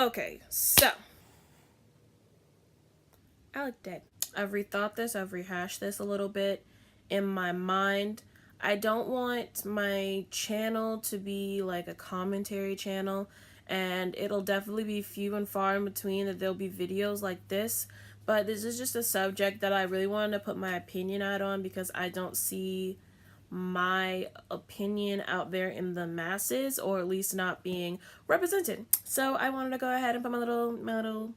Okay, so I look dead. I've rethought this, I've rehashed this a little bit in my mind. I don't want my channel to be like a commentary channel, and it'll definitely be few and far in between that there'll be videos like this, but this is just a subject that I really wanted to put my opinion out on because I don't see my opinion out there in the masses, or at least not being represented. So I wanted to go ahead and put my little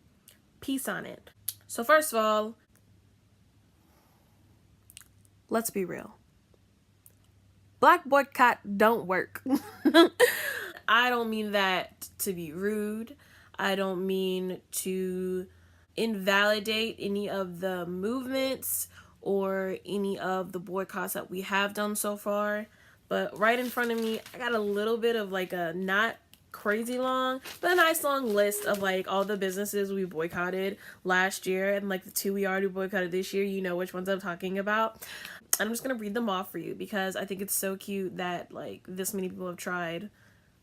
piece on it. So first of all, let's be real. Black boycott don't work. I don't mean that to be rude. I don't mean to invalidate any of the movements or any of the boycotts that we have done so far. But right in front of me, I got a little bit of like a not crazy long, but a nice long list of like all the businesses we boycotted last year, and like the 2 we already boycotted this year. You know which ones I'm talking about. I'm just gonna read them off for you because I think it's so cute that like this many people have tried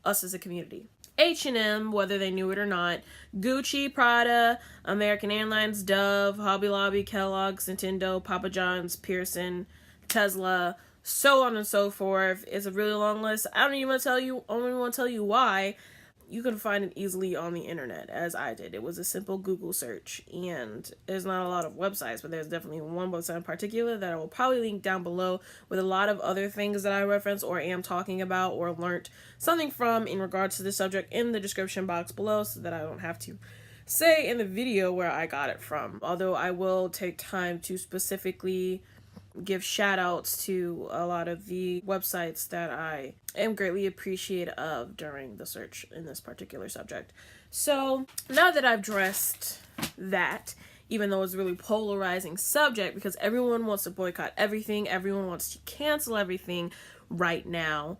us as a community. H&M, whether they knew it or not, Gucci, Prada, American Airlines, Dove, Hobby Lobby, Kellogg's, Nintendo, Papa John's, Pearson, Tesla, so on and so forth. It's a really long list. I don't even want to tell you why. You can find it easily on the internet, as I did. It was a simple Google search, and there's not a lot of websites, but there's definitely one website in particular that I will probably link down below with a lot of other things that I reference or am talking about or learned something from in regards to the subject in the description box below, so that I don't have to say in the video where I got it from. Although I will take time to specifically give shout outs to a lot of the websites that I am greatly appreciative of during the search in this particular subject. So now that I've addressed that, even though it's a really polarizing subject because everyone wants to boycott everything, everyone wants to cancel everything right now,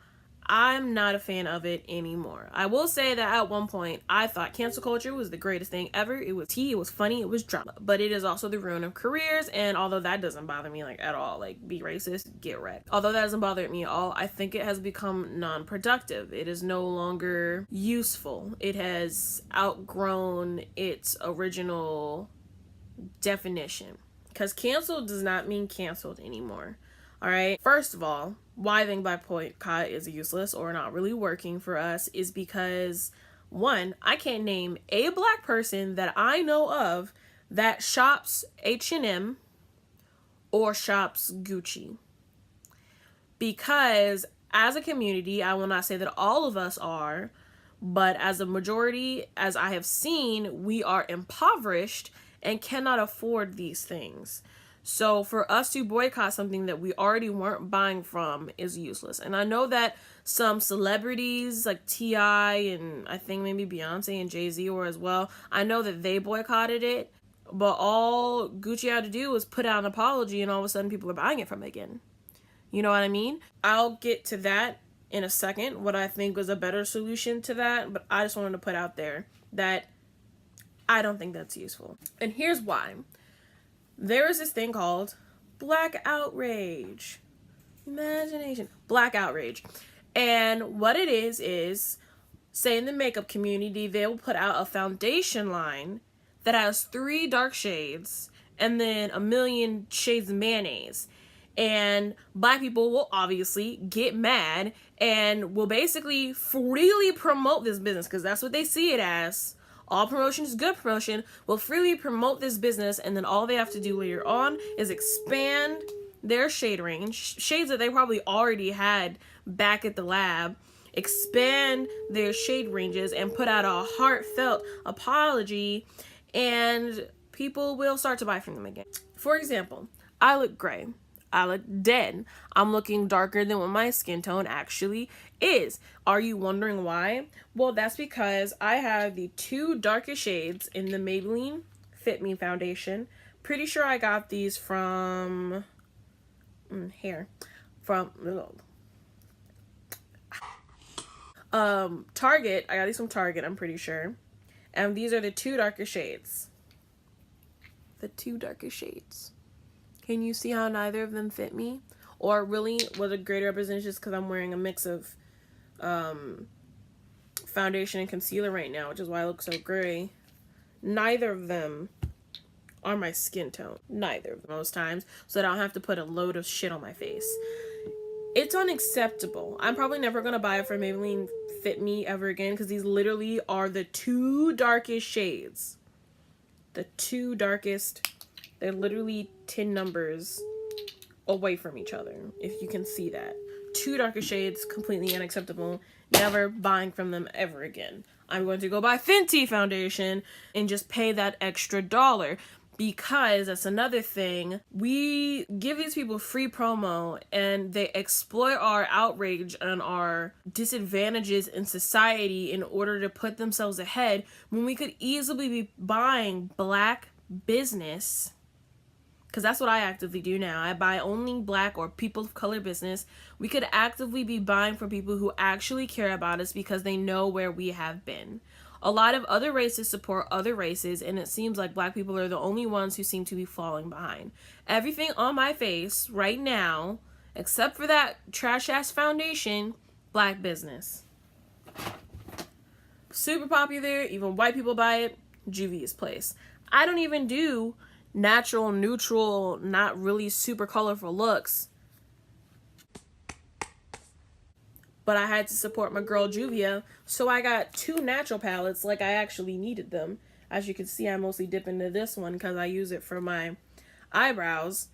I'm not a fan of it anymore. I will say that at one point, I thought cancel culture was the greatest thing ever. It was tea, it was funny, it was drama. But it is also the ruin of careers, and although that doesn't bother me like at all, like be racist, get wrecked. Although that doesn't bother me at all, I think it has become non-productive. It is no longer useful. It has outgrown its original definition. Because canceled does not mean canceled anymore. Alright, first of all, why I think Black boycott is useless or not really working for us is because, one, I can't name a black person that I know of that shops H&M or shops Gucci. Because as a community, I will not say that all of us are, but as a majority, as I have seen, we are impoverished and cannot afford these things. So for us to boycott something that we already weren't buying from is useless. And I know that some celebrities like T.I. and I think maybe Beyonce and Jay-Z were as well, I know that they boycotted it, but all Gucci had to do was put out an apology and all of a sudden people are buying it from it again. You know what I mean? I'll get to that in a second, what I think was a better solution to that, but I just wanted to put out there that I don't think that's useful. And here's why. There is this thing called Black outrage. Imagination. Black outrage. And what it is, say in the makeup community, they will put out a foundation line that has 3 dark shades and then 1,000,000 shades of mayonnaise. And black people will obviously get mad and will basically freely promote this business because that's what they see it as. All promotion is good promotion. Will freely promote this business, and then all they have to do later on is expand their shade range, shades that they probably already had back at the lab, expand their shade ranges, and put out a heartfelt apology, and people will start to buy from them again. For example, I look gray. I look dead. I'm looking darker than what my skin tone actually is. Are you wondering why? Well, that's because I have the 2 darkest shades in the Maybelline Fit Me foundation. Pretty sure I got these from Target. I got these from Target, I'm pretty sure. And these are the 2 darkest shades. The 2 darkest shades. Can you see how neither of them fit me? Or really, what a greater representation is because I'm wearing a mix of foundation and concealer right now, which is why I look so gray. Neither of them are my skin tone. Neither of most times. So that I don't have to put a load of shit on my face. It's unacceptable. I'm probably never going to buy it from Maybelline Fit Me ever again, because these literally are the two darkest shades. The two darkest. They're literally 10 numbers away from each other, if you can see that. Two darker shades, completely unacceptable. Never buying from them ever again. I'm going to go buy Fenty foundation and just pay that extra $1, because that's another thing. We give these people free promo and they exploit our outrage and our disadvantages in society in order to put themselves ahead, when we could easily be buying black business. Because that's what I actively do now. I buy only black or people of color business. We could actively be buying from people who actually care about us because they know where we have been. A lot of other races support other races, and it seems like black people are the only ones who seem to be falling behind. Everything on my face right now, except for that trash-ass foundation, black business. Super popular, even white people buy it, Juvia's Place. I don't even do natural, neutral, not really super colorful looks, but I had to support my girl Juvia, so I got 2 natural palettes like I actually needed them. As you can see, I mostly dip into this one because I use it for my eyebrows.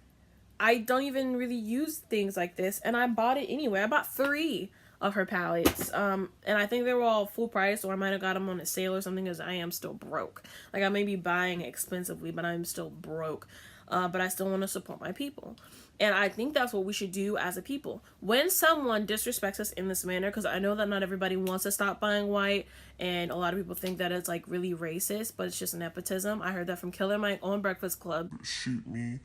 I don't even really use things like this, and I bought it anyway. I bought 3 of her palettes, and I think they were all full price, or I might have got them on a sale or something, because I am still broke. Like, I may be buying expensively, but I'm still broke. But I still want to support my people, and I think that's what we should do as a people. When someone disrespects us in this manner, because I know that not everybody wants to stop buying white, and a lot of people think that it's like really racist, but it's just nepotism. I heard that from Killer Mike on Breakfast Club. Shoot me.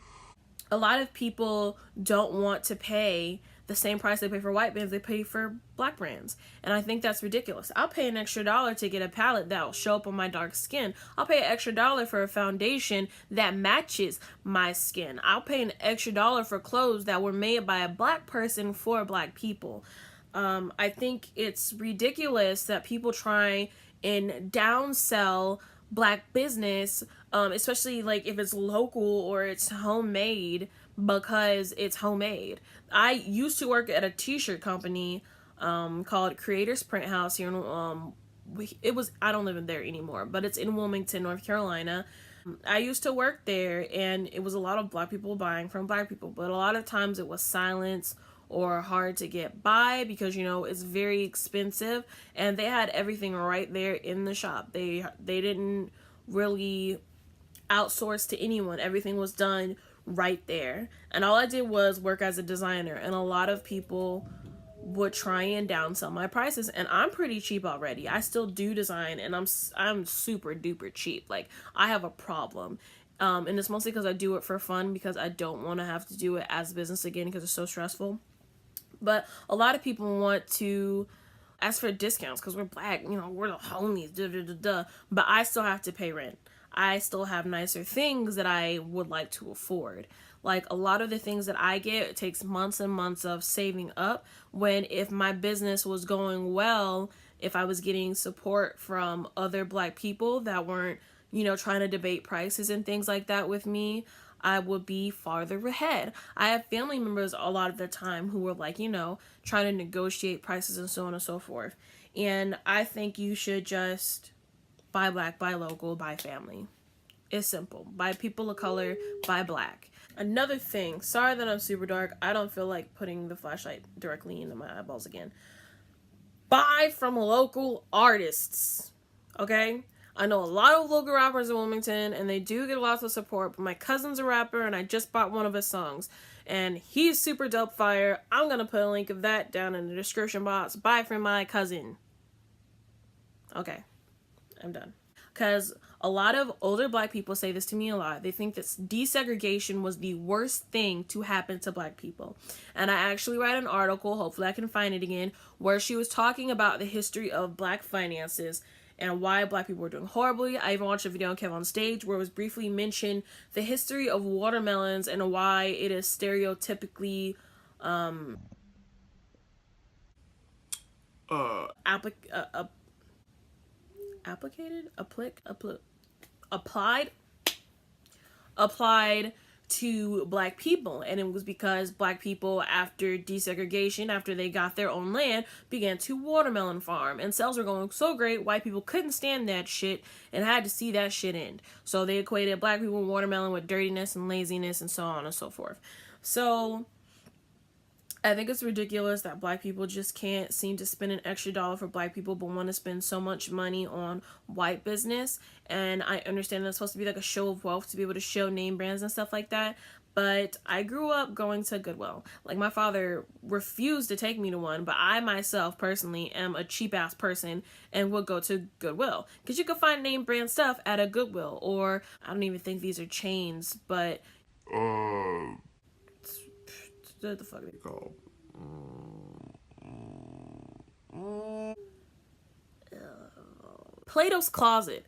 A lot of people don't want to pay the same price they pay for white brands they pay for black brands, and I think that's ridiculous. I'll pay an extra $1 to get a palette that'll show up on my dark skin. I'll pay an extra $1 for a foundation that matches my skin. I'll pay an extra $1 for clothes that were made by a black person for black people. I think it's ridiculous that people try and downsell black business, especially like if it's local or it's homemade, because it's homemade. I used to work at a t-shirt company called Creators Print House here in I don't live in there anymore, but it's in Wilmington, North Carolina. I used to work there, and it was a lot of black people buying from black people, but a lot of times it was silence or hard to get by because, you know, it's very expensive, and they had everything right there in the shop. They didn't really outsource to anyone. Everything was done right there, and all I did was work as a designer, and a lot of people would try and downsell my prices, and I'm pretty cheap already. I still do design, and I'm super duper cheap. Like, I have a problem, and it's mostly because I do it for fun, because I don't want to have to do it as business again because it's so stressful. But a lot of people want to ask for discounts because we're black, you know, we're the homies, but I still have to pay rent. I still have nicer things that I would like to afford. Like, a lot of the things that I get, it takes months and months of saving up, when if my business was going well, if I was getting support from other black people that weren't, you know, trying to debate prices and things like that with me, I would be farther ahead. I have family members a lot of the time who were like, you know, trying to negotiate prices and so on and so forth. And I think you should just buy black, buy local, buy family. It's simple. Buy people of color, buy black. Another thing, sorry that I'm super dark. I don't feel like putting the flashlight directly into my eyeballs again. Buy from local artists, okay? I know a lot of local rappers in Wilmington, and they do get lots of support, but my cousin's a rapper, and I just bought one of his songs, and he's super dope fire. I'm gonna put a link of that down in the description box. Buy from my cousin. Okay, I'm done. Because a lot of older black people say this to me a lot. They think that desegregation was the worst thing to happen to black people. And I actually read an article, hopefully I can find it again, where she was talking about the history of black finances and why black people were doing horribly. I even watched a video on Kev on Stage where it was briefly mentioned the history of watermelons and why it is stereotypically applied to black people. And it was because black people, after desegregation, after they got their own land, began to watermelon farm, and sales were going so great, white people couldn't stand that shit and had to see that shit end. So they equated black people and watermelon with dirtiness and laziness and so on and so forth. So I think it's ridiculous that black people just can't seem to spend an extra dollar for black people, but want to spend so much money on white business. And I understand that's supposed to be like a show of wealth, to be able to show name brands and stuff like that. But I grew up going to Goodwill. Like, my father refused to take me to one, but I myself personally am a cheap ass person and would go to Goodwill. Because you can find name brand stuff at a Goodwill, or I don't even think these are chains, but what the fuck are they called? Plato's Closet.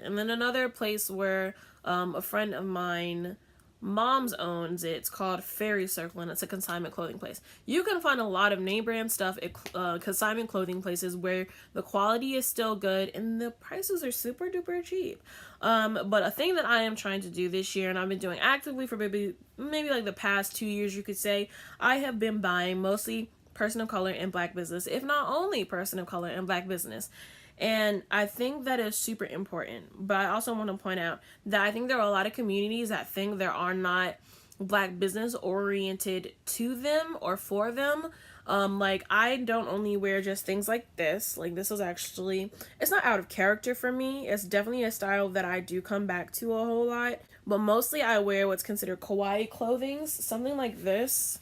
And then another place where a friend of mine mom's owns it. It's called Fairy Circle, and it's a consignment clothing place. You can find a lot of name brand stuff at consignment clothing places where the quality is still good and the prices are super duper cheap. But a thing that I am trying to do this year, and I've been doing actively for maybe like the past 2 years, you could say, I have been buying mostly person of color and black business, if not only person of color and black business. And I think that is super important. But I also want to point out that I think there are a lot of communities that think there are not black business oriented to them or for them. Like, I don't only wear just things like this. Like, this is actually, it's not out of character for me. It's definitely a style that I do come back to a whole lot. But mostly I wear what's considered kawaii clothing. Something like this.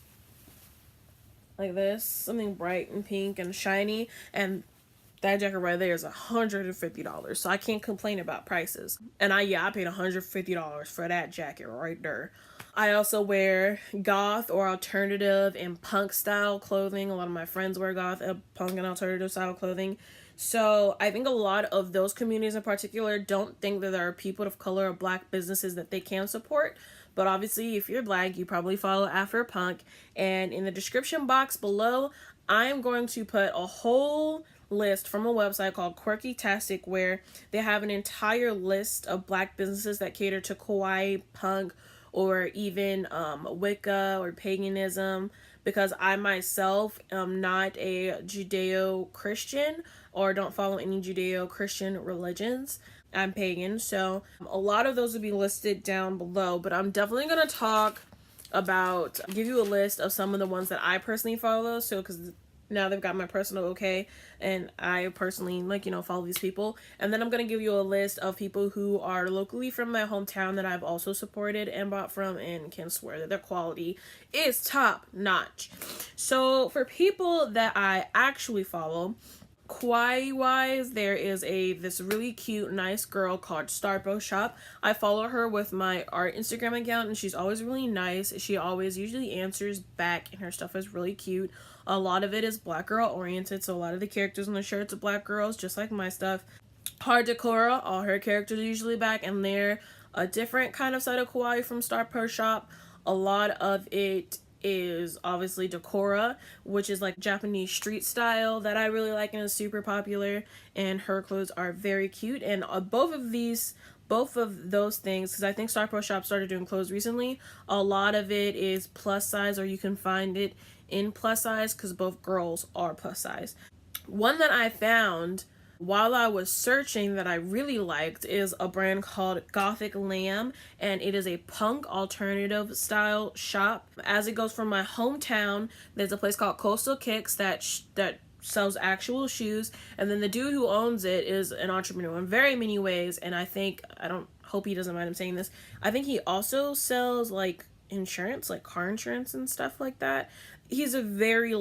Something bright and pink and shiny. And that jacket right there is $150, so I can't complain about prices. And I paid $150 for that jacket right there. I also wear goth or alternative and punk style clothing. A lot of my friends wear goth, punk, and alternative style clothing. So I think a lot of those communities in particular don't think that there are people of color or black businesses that they can support. But obviously, if you're black, you probably follow Afro Punk. And in the description box below, I'm going to put a whole list from a website called Quirky-tastic, where they have an entire list of black businesses that cater to kawaii, punk, or even Wicca or paganism, because I myself am not a Judeo-Christian or don't follow any Judeo-Christian religions. I'm pagan, so a lot of those will be listed down below, but I'm definitely going to give you a list of some of the ones that I personally follow, so because now they've got my personal okay, and I personally follow these people. And then I'm gonna give you a list of people who are locally from my hometown that I've also supported and bought from, and can swear that their quality is top notch. So for people that I actually follow, kawaii wise, there is this really cute nice girl called Starpo Shop. I follow her with my art Instagram account, and she's always really nice. She always usually answers back, and her stuff is really cute. A lot of it is black girl oriented, so a lot of the characters on the shirts are black girls, just like my stuff. Hard Decora, all her characters are usually back, and they're a different kind of side of kawaii from Starpo Shop. A lot of it is obviously Decora, which is like Japanese street style that I really like and is super popular, and her clothes are very cute. And both of those things, because I think Starpo Shop started doing clothes recently, a lot of it is plus size, or you can find it in plus size, because both girls are plus size. One that I found while I was searching that I really liked is a brand called Gothic Lamb, and it is a punk alternative style shop. As it goes from my hometown, there's a place called Coastal Kicks that sells actual shoes, and then the dude who owns it is an entrepreneur in very many ways, and I hope he doesn't mind I'm saying this, I think he also sells like insurance, like car insurance and stuff like that. He's a very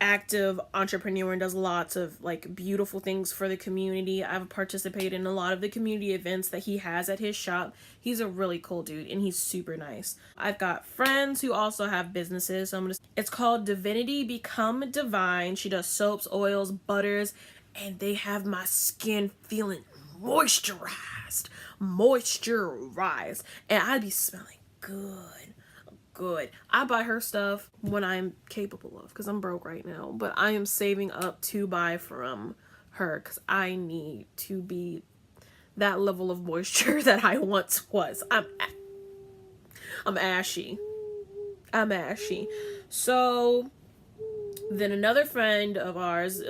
active entrepreneur and does lots of beautiful things for the community. I've participated in a lot of the community events that he has at his shop. He's a really cool dude, and he's super nice. I've got friends who also have businesses, so it's called Divinity Become Divine. She does soaps, oils, butters, and they have my skin feeling moisturized, and I'd be smelling good. I buy her stuff when I'm capable of, because I'm broke right now, but I am saving up to buy from her, because I need to be that level of moisture that I once was. I'm ashy. I'm ashy. So then another friend of ours,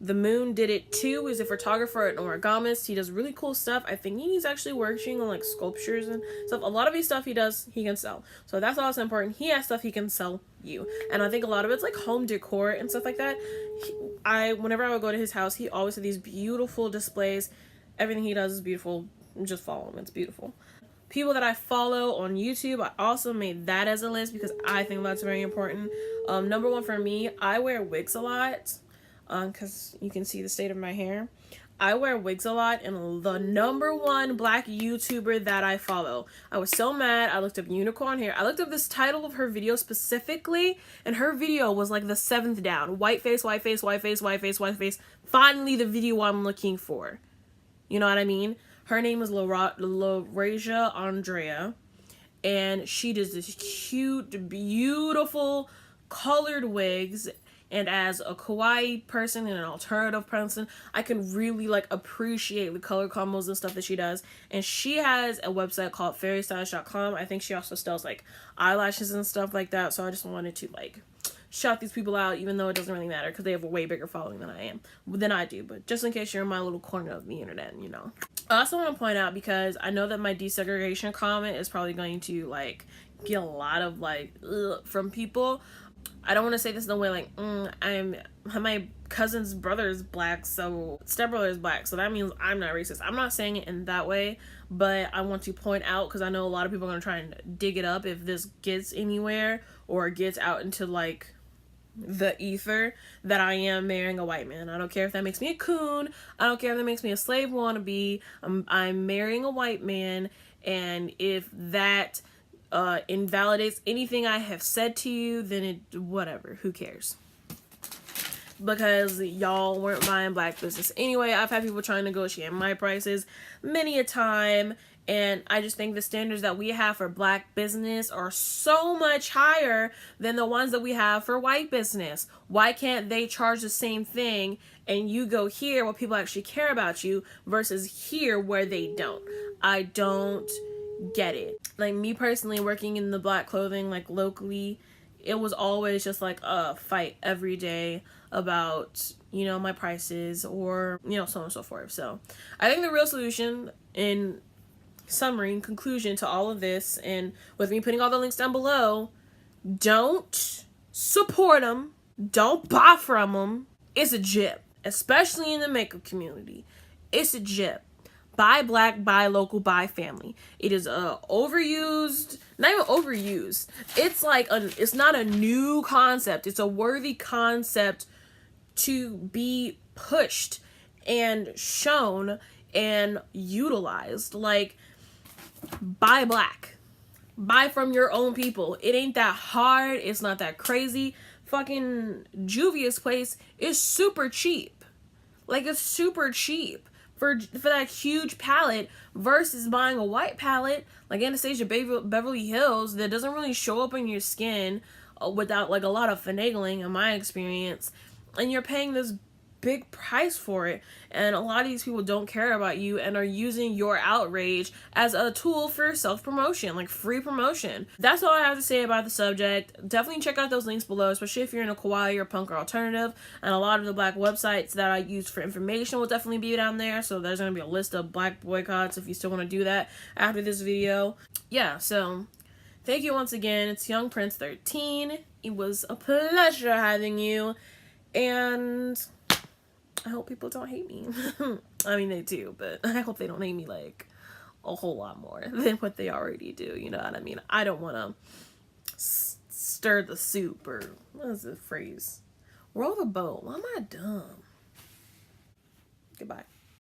themoondidittoo, is a photographer and origamist. He does really cool stuff. I think he's actually working on like sculptures and stuff. A lot of his stuff he does, he can sell. So that's also important. He has stuff he can sell you. And I think a lot of it's like home decor and stuff like that. Whenever I would go to his house, he always had these beautiful displays. Everything he does is beautiful. Just follow him. It's beautiful. People that I follow on YouTube, I also made that as a list because I think that's very important. Number one for me, I wear wigs a lot. Because you can see the state of my hair. I wear wigs a lot, and the number one black YouTuber that I follow, I was so mad. I looked up unicorn hair. I looked up this title of her video specifically, and her video was like the 7th down. White face, white face, white face, white face, white face. Finally, the video I'm looking for. You know what I mean? Her name is Laurasia Andrea, and she does this cute, beautiful, colored wigs. And as a kawaii person and an alternative person, I can really like appreciate the color combos and stuff that she does. And she has a website called fairystylish.com. I think she also sells like eyelashes and stuff like that. So I just wanted to like shout these people out, even though it doesn't really matter because they have a way bigger following than I do. But just in case you're in my little corner of the internet, you know. I also want to point out, because I know that my desegregation comment is probably going to like get a lot of like from people. I don't want to say this in a way like, my cousin's brother is black, so stepbrother is black, so that means I'm not racist. I'm not saying it in that way, but I want to point out, because I know a lot of people are going to try and dig it up if this gets anywhere or gets out into like the ether, that I am marrying a white man. I don't care if that makes me a coon. I don't care if that makes me a slave wannabe. I'm marrying a white man, and if that invalidates anything I have said to you, then whatever, who cares? Because y'all weren't buying black business anyway. I've had people trying to negotiate my prices many a time, and I just think the standards that we have for black business are so much higher than the ones that we have for white business. Why can't they charge the same thing and you go here where people actually care about you versus here where they don't? I don't get it. Like, me personally, working in the black clothing like locally, it was always just like a fight every day about, you know, my prices, or, you know, so on and so forth. So I think the real solution, in summary and conclusion to all of this, and with me putting all the links down below, don't support them, don't buy from them. It's a jip, especially in the makeup community. It's a jip. Buy black, buy local, buy family. It is overused, not even overused. It's like it's not a new concept. It's a worthy concept to be pushed and shown and utilized. Like, buy black. Buy from your own people. It ain't that hard. It's not that crazy. Fucking Juvia's place is super cheap. Like, it's super cheap. For that huge palette versus buying a white palette like Anastasia Beverly Hills that doesn't really show up in your skin without like a lot of finagling, in my experience, and you're paying this big price for it. And a lot of these people don't care about you and are using your outrage as a tool for self-promotion, like free promotion. That's all I have to say about the subject. Definitely check out those links below, especially if you're in a kawaii or punk or alternative. And a lot of the black websites that I use for information will definitely be down there. So there's going to be a list of black boycotts if you still want to do that after this video. Yeah, so thank you once again. It's Young Prince 13. It was a pleasure having you. And I hope people don't hate me. I mean, they do, but I hope they don't hate me like a whole lot more than what they already do. You know what I mean? I don't want to stir the soup, or what is the phrase? Roll the boat. Why am I dumb? Goodbye.